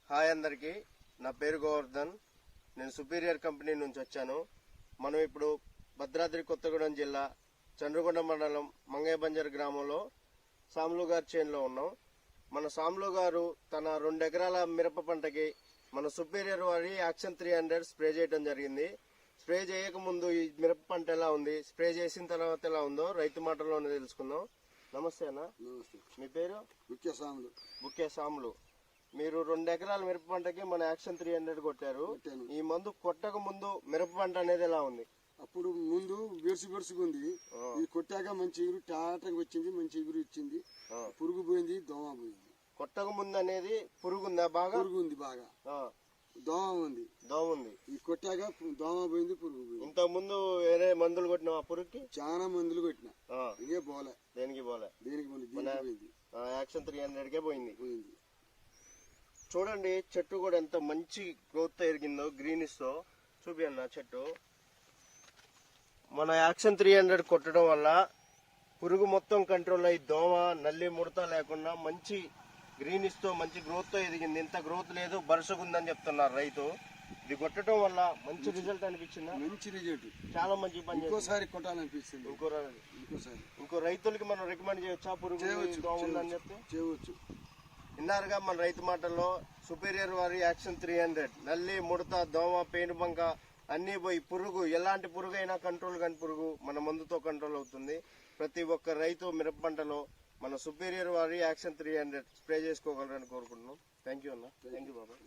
Hi అందరికి, నా పేరు గోవర్ధన్. నేను సుపీరియర్ కంపెనీ నుంచి వచ్చాను. మనం ఇప్పుడు భద్రాద్రి కొత్తగూడెం జిల్లా చంద్రకొండ మండలం మంగయ్య బంజర్ గ్రామంలో సామ్లు గారి చేనులో ఉన్నాం. మన సామ్లు గారు తన 2 ఎకరాల మిరప పంటకి మన సుపీరియర్ వారి యాక్షన్ 300 స్ప్రే చేయడం జరిగింది. స్ప్రే చేయకముందు ఈ మిరప పంట ఎలా ఉంది, స్ప్రే చేసిన తర్వాత ఎలా ఉందో రైతు మాటల్లోనే తెలుసుకుందాం. నమస్తే అన్న. మీ పేరు? బుక్కే సామ్లు. మీరు 2 ఎకరాల మిరప పంటకి మన యాక్షన్ 300 కొట్టారు. ఈ మందు కొట్టక ముందు మిరప పంట అనేది ఎలా ఉంది? అప్పుడు ముందు బెరుసుగా ఉంది. ఇది కొట్టాక మంచి ఎగురు టాటగా వచ్చింది, మంచి ఎగురు ఇచ్చింది. పురుగు పోయింది, దోమ పోయింది. కొట్టక ముందు అనేది పురుగు ఉందా? బాగా పురుగు ఉంది, బాగా దోమ ఉంది. ఈ కొట్టాక దోమ పోయింది, పురుగు పోయింది. ఇంత ముందు వేరే మందులు కొట్టినా ఆ పురుగుకి? చాలా మందులు కొట్టినా, ఇదే పోలే. దేనికి పోలే? పోయింది. యాక్షన్ 300కే పోయింది. చూడండి, చెట్టు కూడా ఎంత మంచి గ్రోత్ ఎరిగిందో. గ్రీనిష్ తో చూపియన్న చెట్టు. మన యాక్షన్ 300 కొట్టడం వల్ల పురుగు మొత్తం కంట్రోల్ అయ్యి దోమ నల్లి ముడత లేకుండా మంచి గ్రీనిష్ తో మంచి గ్రోత్ తో ఎదిగింది. ఇంత గ్రోత్ లేదు, బరుసగుందని చెప్తున్నారు రైతు. ఇది కొట్టడం వల్ల మంచి రిజల్ట్ అనిపించింది. మంచి రిజల్ట్, చాలా మంచి పని. ఇంకోసారి కొట్టాలనిపిస్తుంది. ఇంకో రైతులకి మనం రికమెండ్ చేయొచ్చా? పురుగు దోమ ఉందని చెప్తే చేయవచ్చు. విన్నారుగా మన రైతు మాటల్లో. సుపీరియర్ వారి యాక్షన్ 300 నల్లి ముడత దోమ పేనుబంక అన్ని పోయి పురుగు, ఎలాంటి పురుగు అయినా కంట్రోల్ కాని పురుగు మన మందుతో కంట్రోల్ అవుతుంది. ప్రతి ఒక్క రైతు మిరప పంటలో మన సుపీరియర్ వారి యాక్షన్ 300 స్ప్రే చేసుకోగలరని కోరుకుంటున్నాం. థ్యాంక్ యూ అన్న. Thank you Baba.